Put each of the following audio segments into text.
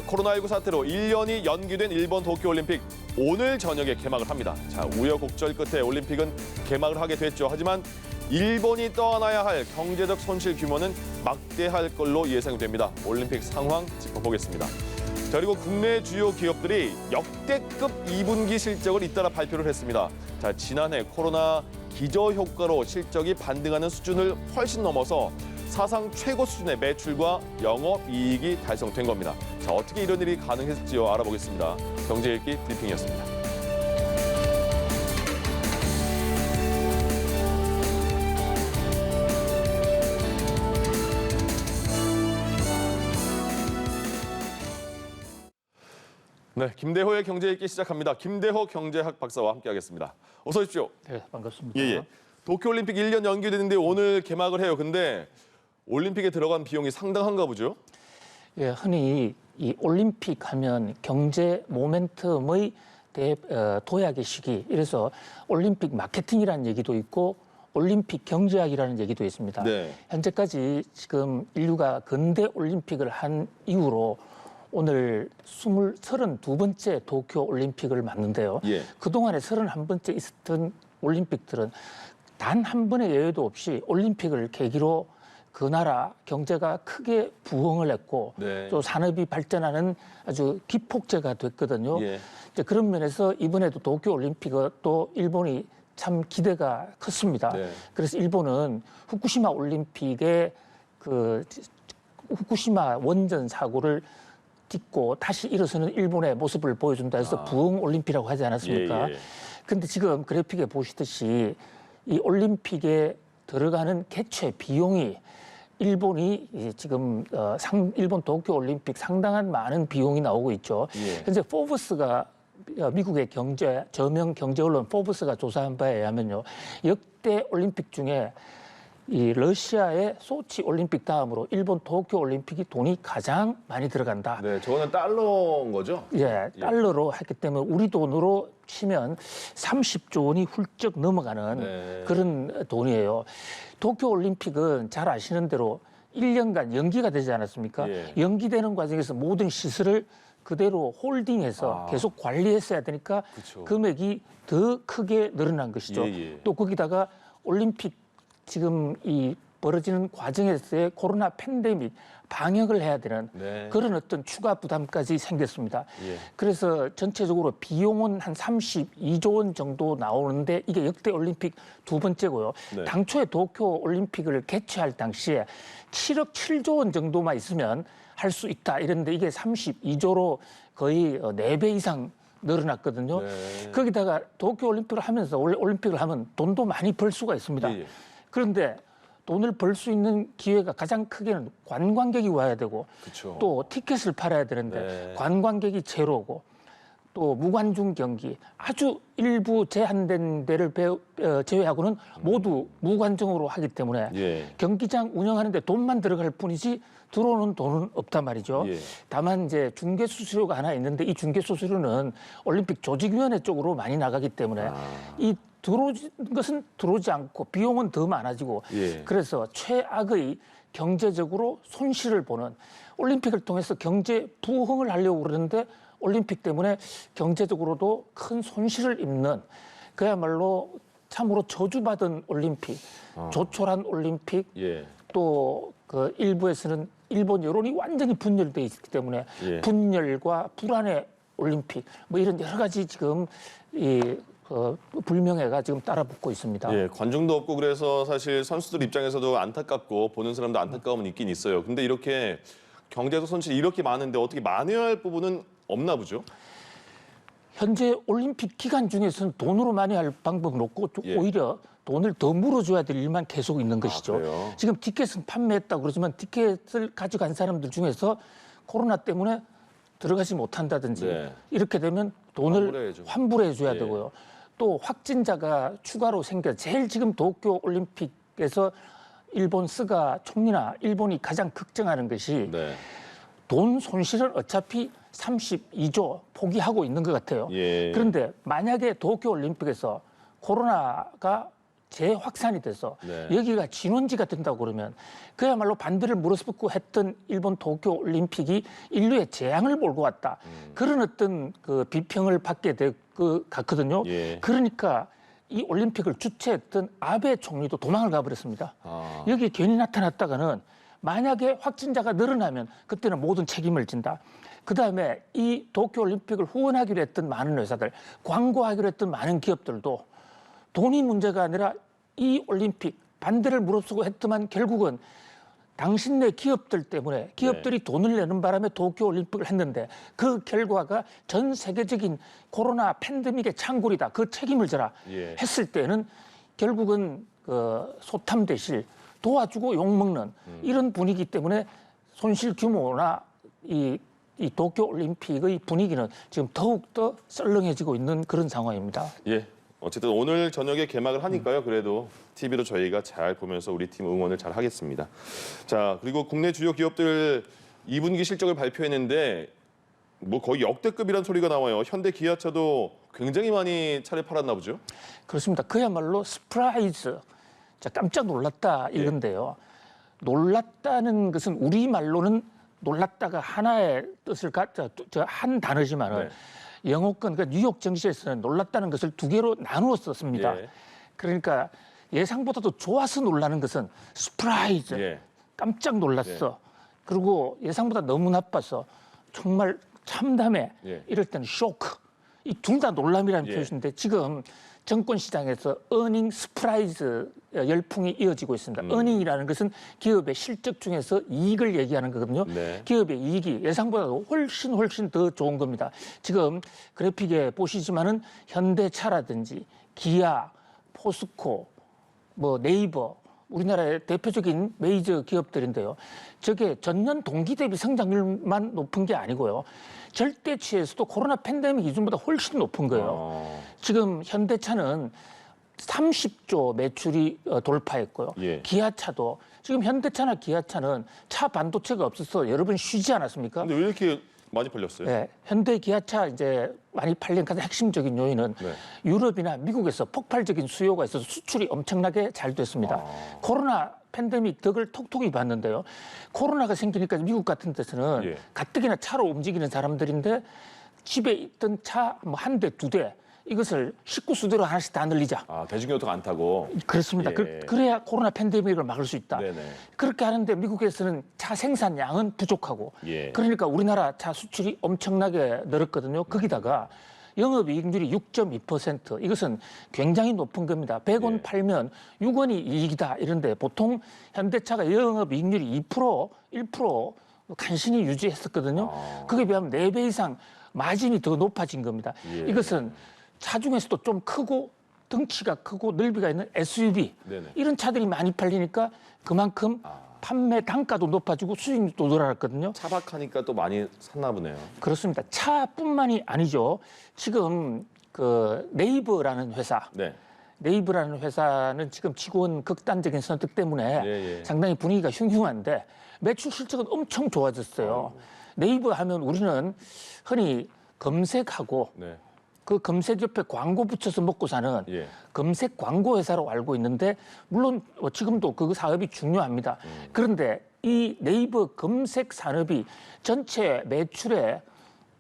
코로나19 사태로 1년이 연기된 일본 도쿄올림픽 오늘 저녁에 개막을 합니다. 자, 우여곡절 끝에 올림픽은 개막을 하게 됐죠. 하지만 일본이 떠안아야 할 경제적 손실 규모는 막대할 걸로 예상됩니다. 올림픽 상황 짚어보겠습니다. 자, 그리고 국내 주요 기업들이 역대급 2분기 실적을 잇따라 발표를 했습니다. 자, 지난해 코로나 기저효과로 실적이 반등하는 수준을 훨씬 넘어서 사상 최고 수준의 매출과 영업이익이 달성된 겁니다. 자, 어떻게 이런 일이 가능했을지요 알아보겠습니다. 경제읽기 브리핑이었습니다. 네, 김대호의 경제읽기 시작합니다. 김대호 경제학 박사와 함께하겠습니다. 어서 오십시오. 네, 반갑습니다. 예. 도쿄올림픽 1년 연기되는데 오늘 개막을 해요. 근데 올림픽에 들어간 비용이 상당한가 보죠? 예, 흔히 이 올림픽 하면 경제 모멘텀의 도약의 시기. 이래서 올림픽 마케팅이라는 얘기도 있고 올림픽 경제학이라는 얘기도 있습니다. 네. 현재까지 지금 인류가 근대 올림픽을 한 이후로 오늘 32번째 도쿄올림픽을 맞는데요. 예. 그동안에 31번째 있었던 올림픽들은 단 한 번의 예외도 없이 올림픽을 계기로 그 나라 경제가 크게 부흥을 했고 네. 또 산업이 발전하는 아주 기폭제가 됐거든요. 예. 이제 그런 면에서 이번에도 도쿄올림픽은 또 일본이 참 기대가 컸습니다. 네. 그래서 일본은 후쿠시마 올림픽의 그 후쿠시마 원전 사고를 딛고 다시 일어서는 일본의 모습을 보여준다 해서 부흥 올림픽이라고 하지 않았습니까? 예, 예. 근데 지금 그래픽에 보시듯이 이 올림픽에 들어가는 개최 비용이 일본이 지금 일본 도쿄올림픽 상당한 많은 비용이 나오고 있죠. 예. 현재 포브스가 미국의 저명 경제 언론 포브스가 조사한 바에 의하면요, 역대 올림픽 중에 이 러시아의 소치 올림픽 다음으로 일본 도쿄 올림픽이 돈이 가장 많이 들어간다. 네, 저거는 달러인 거죠? 예, 달러로 했기 때문에 우리 돈으로 치면 30조 원이 훌쩍 넘어가는 네. 그런 돈이에요. 도쿄 올림픽은 잘 아시는 대로 1년간 연기가 되지 않았습니까? 예. 연기되는 과정에서 모든 시설을 그대로 홀딩해서 계속 관리했어야 되니까 그쵸. 금액이 더 크게 늘어난 것이죠. 예, 예. 또 거기다가 올림픽 지금 이 벌어지는 과정에서의 코로나 팬데믹 방역을 해야 되는 네. 그런 어떤 추가 부담까지 생겼습니다. 예. 그래서 전체적으로 비용은 한 32조 원 정도 나오는데 이게 역대 올림픽 두 번째고요. 네. 당초에 도쿄 올림픽을 개최할 당시에 7억 7조 원 정도만 있으면 할 수 있다 이랬는데 이게 32조로 거의 4배 이상 늘어났거든요. 네. 거기다가 도쿄 올림픽을 하면서 원래 올림픽을 하면 돈도 많이 벌 수가 있습니다. 예, 예. 그런데 돈을 벌 수 있는 기회가 가장 크게는 관광객이 와야 되고 그쵸. 또 티켓을 팔아야 되는데 네. 관광객이 제로고 또 무관중 경기 아주 일부 제한된 데를 제외하고는 모두 무관중으로 하기 때문에 예. 경기장 운영하는데 돈만 들어갈 뿐이지 들어오는 돈은 없단 말이죠. 예. 다만 이제 중개 수수료가 하나 있는데 이 중개 수수료는 올림픽 조직위원회 쪽으로 많이 나가기 때문에 이 들어오는 것은 들어오지 않고 비용은 더 많아지고 예. 그래서 최악의 경제적으로 손실을 보는 올림픽을 통해서 경제 부흥을 하려고 그러는데 올림픽 때문에 경제적으로도 큰 손실을 입는 그야말로 참으로 저주받은 올림픽, 조촐한 올림픽, 예. 또 그 일부에서는 일본 여론이 완전히 분열돼 있기 때문에 예. 분열과 불안의 올림픽 뭐 이런 여러 가지 지금 이 불명예가 지금 따라붙고 있습니다. 예, 관중도 없고 그래서 사실 선수들 입장에서도 안타깝고 보는 사람도 안타까움은 있긴 있어요. 근데 이렇게 경제적 손실이 이렇게 많은데 어떻게 만회할 부분은 없나 보죠? 현재 올림픽 기간 중에서는 돈으로 만회할 방법은 없고 예. 오히려 돈을 더 물어줘야 될 일만 계속 있는 것이죠. 그래요? 지금 티켓은 판매했다고 그러지만 티켓을 가져간 사람들 중에서 코로나 때문에 들어가지 못한다든지 네. 이렇게 되면 돈을 환불해야죠. 환불해줘야 예. 되고요. 또 확진자가 추가로 제일 지금 도쿄 올림픽에서 일본 스가 총리나 일본이 가장 걱정하는 것이 네. 돈 손실은 어차피 32조 포기하고 있는 것 같아요. 예. 그런데 만약에 도쿄올림픽에서 코로나가 재확산이 돼서 네. 여기가 진원지가 된다고 그러면 그야말로 반대를 물어뜯고 했던 일본 도쿄 올림픽이 인류의 재앙을 몰고 왔다. 그런 어떤 그 비평을 받게 될 것 같거든요. 예. 그러니까 이 올림픽을 주최했던 아베 총리도 도망을 가버렸습니다. 아. 여기 괜히 나타났다가는 만약에 확진자가 늘어나면 그때는 모든 책임을 진다. 그다음에 이 도쿄올림픽을 후원하기로 했던 많은 회사들, 광고하기로 했던 많은 기업들도 돈이 문제가 아니라 이 올림픽 반대를 무릅쓰고 했더만 결국은 당신네 기업들 때문에 기업들이 돈을 내는 바람에 도쿄올림픽을 했는데 그 결과가 전 세계적인 코로나 팬데믹의 창궐이다. 그 책임을 져라 예. 했을 때는 결국은 그 소탐대실 도와주고 욕먹는 이런 분위기 때문에 손실 규모나 이 도쿄올림픽의 분위기는 지금 더욱더 썰렁해지고 있는 그런 상황입니다. 예. 어쨌든 오늘 저녁에 개막을 하니까요. 그래도 TV로 저희가 잘 보면서 우리 팀 응원을 잘 하겠습니다. 자, 그리고 국내 주요 기업들 2분기 실적을 발표했는데 뭐 거의 역대급이란 소리가 나와요. 현대 기아차도 굉장히 많이 차를 팔았나 보죠? 그렇습니다. 그야말로 서프라이즈. 자, 깜짝 놀랐다 이건데요. 놀랐다는 것은 우리말로는 놀랐다가 하나의 뜻을 한 단어지만은 영어권, 그러니까 뉴욕 정시에서는 놀랐다는 것을 두 개로 나누어 썼습니다. 예. 그러니까 예상보다도 좋아서 놀라는 것은 서프라이즈, 예. 깜짝 놀랐어. 그리고 예상보다 너무 나빠서 정말 참담해. 예. 이럴 때는 쇼크. 이 둘 다 놀람이라는 예. 표현인데 지금 정권 시장에서 어닝 스프라이즈 열풍이 이어지고 있습니다. 어닝이라는 것은 기업의 실적 중에서 이익을 얘기하는 거거든요. 네. 기업의 이익이 예상보다도 훨씬 더 좋은 겁니다. 지금 그래픽에 보시지만은 현대차라든지 기아, 포스코, 뭐 네이버 우리나라의 대표적인 메이저 기업들인데요. 저게 전년 동기 대비 성장률만 높은 게 아니고요. 절대치에서도 코로나 팬데믹 기준보다 훨씬 높은 거예요. 지금 현대차는 30조 매출이 돌파했고요. 예. 기아차도 지금 현대차나 기아차는 차 반도체가 없어서 여러 번 쉬지 않았습니까? 근데 왜 이렇게 많이 팔렸어요? 네, 현대 기아차 이제 많이 팔린 가장 핵심적인 요인은 네. 유럽이나 미국에서 폭발적인 수요가 있어서 수출이 엄청나게 잘 됐습니다. 코로나 팬데믹 덕을 톡톡히 봤는데요. 코로나가 생기니까 미국 같은 데서는 예. 가뜩이나 차로 움직이는 사람들인데 집에 있던 차 뭐 한 대, 두 대 이것을 식구 수대로 하나씩 다 늘리자. 아, 대중교통 안 타고. 그렇습니다. 예. 그래야 코로나 팬데믹을 막을 수 있다. 네네. 그렇게 하는데 미국에서는 차 생산량은 부족하고 예. 그러니까 우리나라 차 수출이 엄청나게 늘었거든요. 거기다가 영업이익률이 6.2% 이것은 굉장히 높은 겁니다. 100원 예. 팔면 6원이 이익이다 이런데 보통 현대차가 영업이익률이 2%, 1% 간신히 유지했었거든요. 그에 비하면 4배 이상 마진이 더 높아진 겁니다. 예. 이것은 차 중에서도 좀 크고 덩치가 크고 넓이가 있는 SUV 네네. 이런 차들이 많이 팔리니까 그만큼 판매 단가도 높아지고 수익률도 늘어났거든요. 차박하니까 또 많이 샀나 보네요. 그렇습니다. 차뿐만이 아니죠. 지금 그 네이버라는 회사, 네. 네이버라는 회사는 지금 직원 극단적인 선택 때문에 예. 상당히 분위기가 흉흉한데 매출 실적은 엄청 좋아졌어요. 네이버 하면 우리는 흔히 검색하고 네. 그 검색 옆에 광고 붙여서 먹고 사는 예. 검색 광고 회사로 알고 있는데 물론 지금도 그 사업이 중요합니다. 그런데 이 네이버 검색 산업이 전체 매출의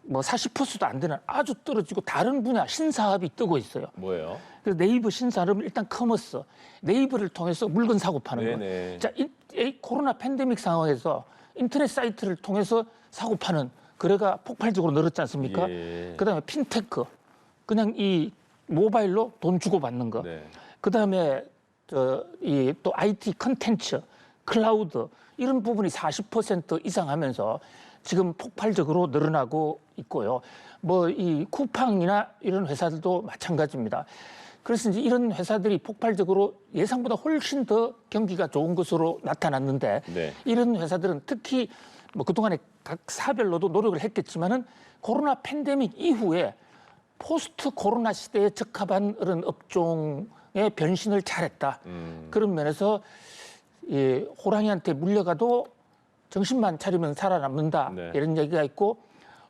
뭐 40%도 안 되는 아주 떨어지고 다른 분야 신사업이 뜨고 있어요. 뭐예요? 그래서 네이버 신사업은 일단 커머스, 네이버를 통해서 물건 사고 파는 네네. 거예요. 자, 이 코로나 팬데믹 상황에서 인터넷 사이트를 통해서 사고 파는 거래가 폭발적으로 늘었지 않습니까? 예. 그다음에 핀테크, 그냥 이 모바일로 돈 주고 받는 거. 네. 그다음에 이 또 IT 컨텐츠, 클라우드 이런 부분이 40% 이상 하면서 지금 폭발적으로 늘어나고 있고요. 뭐 이 쿠팡이나 이런 회사들도 마찬가지입니다. 그래서 이제 이런 회사들이 폭발적으로 예상보다 훨씬 더 경기가 좋은 것으로 나타났는데 네. 이런 회사들은 특히 뭐 그동안에 각 사별로도 노력을 했겠지만은 코로나 팬데믹 이후에 포스트 코로나 시대에 적합한 그런 업종의 변신을 잘했다. 그런 면에서 이 호랑이한테 물려가도 정신만 차리면 살아남는다. 네. 이런 얘기가 있고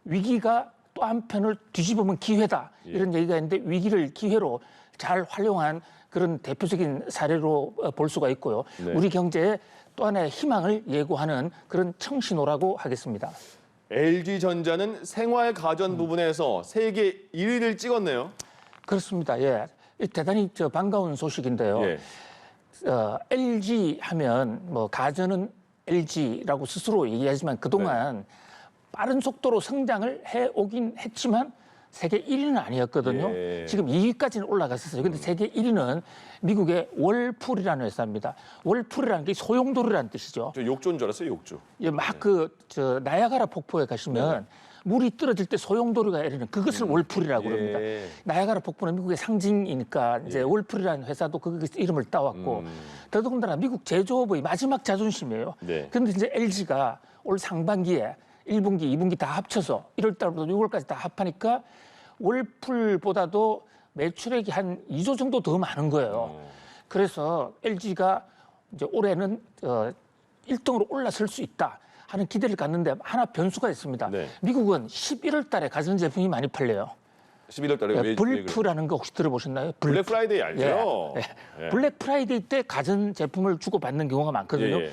위기가 또 한편을 뒤집으면 기회다. 이런 얘기가 있는데 위기를 기회로 잘 활용한 그런 대표적인 사례로 볼 수가 있고요. 네. 우리 경제에 또 하나의 희망을 예고하는 그런 청신호라고 하겠습니다. LG전자는 생활 가전 부분에서 세계 1위를 찍었네요. 그렇습니다. 예, 대단히 반가운 소식인데요. 예. LG 하면 뭐 가전은 LG라고 스스로 얘기하지만 그동안 빠른 속도로 성장을 해오긴 했지만 세계 1위는 아니었거든요. 예. 지금 2위까지는 올라갔었어요. 근데 세계 1위는 미국의 월풀이라는 회사입니다. 월풀이라는 게 소용돌이라는 뜻이죠. 저 욕조인 줄 알았어요, 욕조. 예, 막 나야가라 폭포에 가시면 물이 떨어질 때 소용돌이가 내리는 그것을 월풀이라고 그럽니다. 예. 나야가라 폭포는 미국의 상징이니까 이제 월풀이라는 회사도 그 이름을 따왔고 더더군다나 미국 제조업의 마지막 자존심이에요. 네. 그런데 이제 LG가 올 상반기에 1분기, 2분기 다 합쳐서 1월 달부터 6월까지 다 합하니까 월풀보다도 매출액이 한 2조 정도 더 많은 거예요. 그래서 LG가 이제 올해는 1등으로 올라설 수 있다 하는 기대를 갖는데 하나 변수가 있습니다. 네. 미국은 11월 달에 가전제품이 많이 팔려요. 11월 달에 왜 불프라는 거 혹시 들어보셨나요? 블랙 프라이데이 알죠? 예. 블랙 프라이데이 때 가전제품을 주고받는 경우가 많거든요. 예.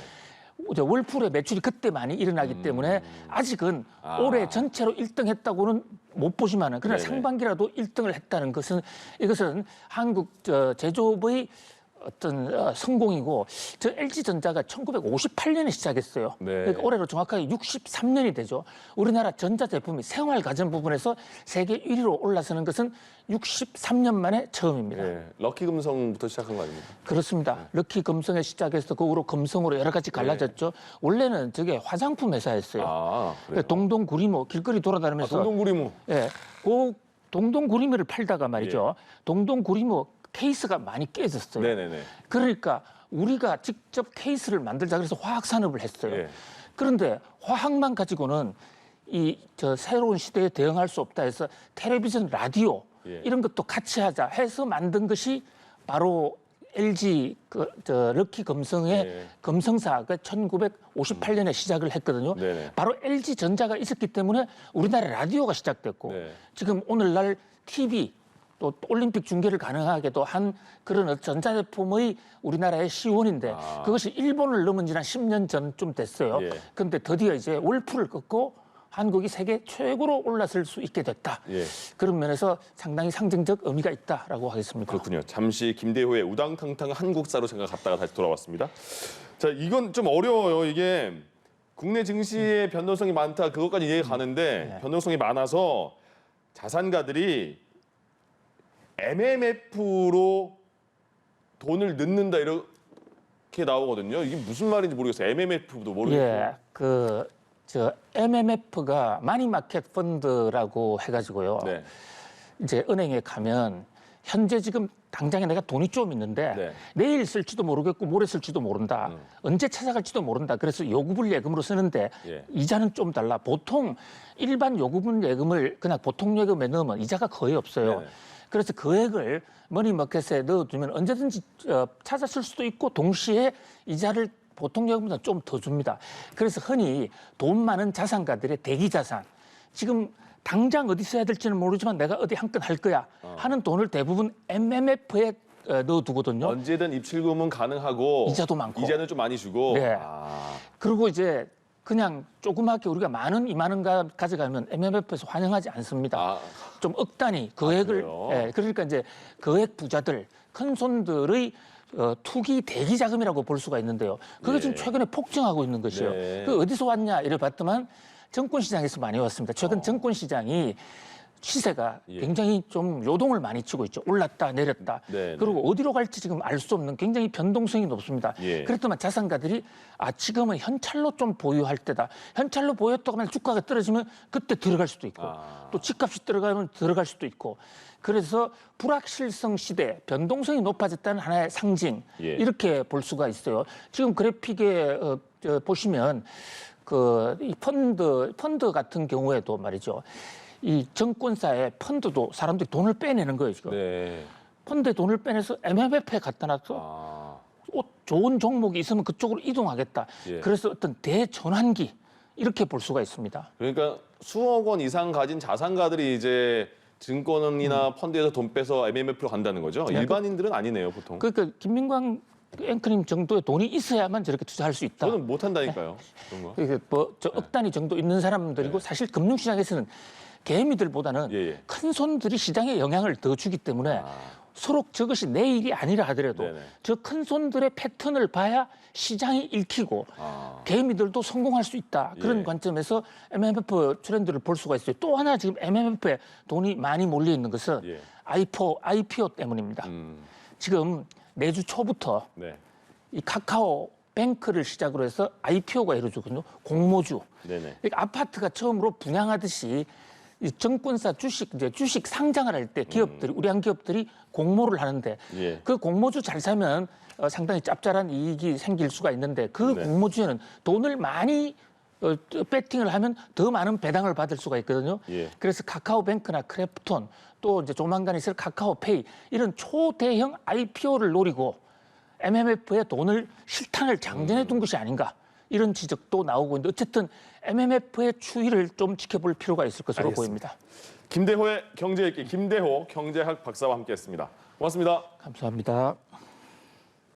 월풀의 매출이 그때 많이 일어나기 때문에 아직은 올해 전체로 1등 했다고는 못 보지만은 그러나 네네. 상반기라도 1등을 했다는 것은 이것은 한국 제조업의 어떤 성공이고 저 LG전자가 1958년에 시작했어요. 네. 그러니까 올해로 정확하게 63년이 되죠. 우리나라 전자제품이 생활 가전 부분에서 세계 1위로 올라서는 것은 63년 만에 처음입니다. 예. 럭키 금성부터 시작한 거 아닙니까? 그렇습니다. 럭키 금성에 시작해서 그 후로 금성으로 여러 가지 갈라졌죠. 원래는 저게 화장품 회사였어요. 아, 그래요? 동동구리모 길거리 돌아다니면서 동동구리무. 예, 그 동동구리모를 팔다가 말이죠. 동동구리모 케이스가 많이 깨졌어요. 네네네. 그러니까 우리가 직접 케이스를 만들자 그래서 화학 산업을 했어요. 예. 그런데 화학만 가지고는 저 새로운 시대에 대응할 수 없다 해서 텔레비전, 라디오 예. 이런 것도 같이 하자 해서 만든 것이 바로 LG 럭키 금성의 예. 금성사가 1958년에 시작을 했거든요. 네네. 바로 LG 전자가 있었기 때문에 우리나라 라디오가 시작됐고 네. 지금 오늘날 TV 또 올림픽 중계를 가능하게도 한 그런 전자제품의 우리나라의 시원인데 그것이 일본을 넘은 지는 10년 전쯤 됐어요. 예. 그런데 드디어 이제 월풀을 꺾고 한국이 세계 최고로 올라설 수 있게 됐다. 예. 그런 면에서 상당히 상징적 의미가 있다라고 하겠습니다. 그렇군요. 잠시 김대호의 우당탕탕 한국사로 잠깐 갔다가 다시 돌아왔습니다. 자, 이건 좀 어려워요. 이게 국내 증시의 변동성이 많다. 그것까지 이해가 가는데 변동성이 많아서 자산가들이 MMF로 돈을 넣는다 이렇게 나오거든요. 이게 무슨 말인지 모르겠어요. MMF도 모르겠어요. 예, MMF가 마니마켓 펀드라고 해가지고요. 네. 이제 은행에 가면 현재 지금 당장에 내가 돈이 좀 있는데 네. 내일 쓸지도 모르겠고 모레 쓸지도 모른다. 언제 찾아갈지도 모른다. 그래서 요구불 예금으로 쓰는데 예. 이자는 좀 달라. 보통 일반 요구불 예금을 그냥 보통 예금에 넣으면 이자가 거의 없어요. 네네. 그래서 금액을 머니마켓에 넣어두면 언제든지 찾아 쓸 수도 있고 동시에 이자를 보통 예금보다 좀 더 줍니다. 그래서 흔히 돈 많은 자산가들의 대기 자산, 지금 당장 어디 써야 될지는 모르지만 내가 어디 한 건 할 거야 하는 돈을 대부분 MMF에 넣어두거든요. 언제든 입출금은 가능하고 이자도 많고. 이자는 좀 많이 주고. 네. 아, 그리고 이제 그냥 조그맣게 우리가 10,000원, 20,000원 가져가면 MMF에서 환영하지 않습니다. 아. 좀 억 단위 거액을, 그래요? 예, 그러니까 이제 거액 부자들, 큰 손들의 투기 대기 자금이라고 볼 수가 있는데요. 그게 예. 지금 최근에 폭증하고 있는 것이에요. 네. 그 어디서 왔냐 이래 봤더만 정권시장에서 많이 왔습니다. 최근 정권시장이 시세가 예. 굉장히 좀 요동을 많이 치고 있죠. 올랐다 내렸다. 네, 그리고 어디로 갈지 지금 알 수 없는 굉장히 변동성이 높습니다. 예. 그랬더만 자산가들이 지금은 현찰로 좀 보유할 때다. 현찰로 보였다고 하면 주가가 떨어지면 그때 들어갈 수도 있고 또 집값이 들어가면 들어갈 수도 있고 그래서 불확실성 시대, 변동성이 높아졌다는 하나의 상징 예. 이렇게 볼 수가 있어요. 지금 그래픽에 보시면 이 펀드 같은 경우에도 말이죠. 이 정권사의 펀드도 사람들이 돈을 빼내는 거예요, 지금. 네. 펀드에 돈을 빼내서 MMF에 갖다 놨어. 좋은 종목이 있으면 그쪽으로 이동하겠다. 예. 그래서 어떤 대전환기 이렇게 볼 수가 있습니다. 그러니까 수억 원 이상 가진 자산가들이 이제 증권이나 펀드에서 돈 빼서 MMF로 간다는 거죠? 네, 일반인들은 아니네요, 보통. 그러니까 김민광 앵커님 정도의 돈이 있어야만 저렇게 투자할 수 있다. 저는 못 한다니까요. 그런 거. 이게 뭐저 억 단위 정도 있는 사람들이고 사실 금융시장에서는 개미들보다는 예, 예. 큰 손들이 시장에 영향을 더 주기 때문에 서로 저것이 내 일이 아니라 하더라도 네네. 저 큰 손들의 패턴을 봐야 시장이 읽히고 개미들도 성공할 수 있다. 그런 예. 관점에서 MMF 트렌드를 볼 수가 있어요. 또 하나 지금 MMF에 돈이 많이 몰려 있는 것은 예. IPO 때문입니다. 지금 내주 초부터 네. 이 카카오 뱅크를 시작으로 해서 IPO가 이루어지거든요. 공모주. 네네. 그러니까 아파트가 처음으로 분양하듯이 이 증권사 주식 상장을 할 때 기업들이 우량 기업들이 공모를 하는데 예. 그 공모주 잘 사면 상당히 짭짤한 이익이 생길 수가 있는데 그 네. 공모주에는 돈을 많이 배팅을 하면 더 많은 배당을 받을 수가 있거든요. 예. 그래서 카카오뱅크나 크래프톤 또 이제 조만간 있을 카카오페이 이런 초대형 IPO를 노리고 MMF에 돈을 실탄을 장전해 둔 것이 아닌가 이런 지적도 나오고 있는데 어쨌든 MMF의 추이를 좀 지켜볼 필요가 있을 것으로 알겠습니다. 보입니다. 김대호의 경제읽기 김대호 경제학 박사와 함께했습니다. 고맙습니다. 감사합니다.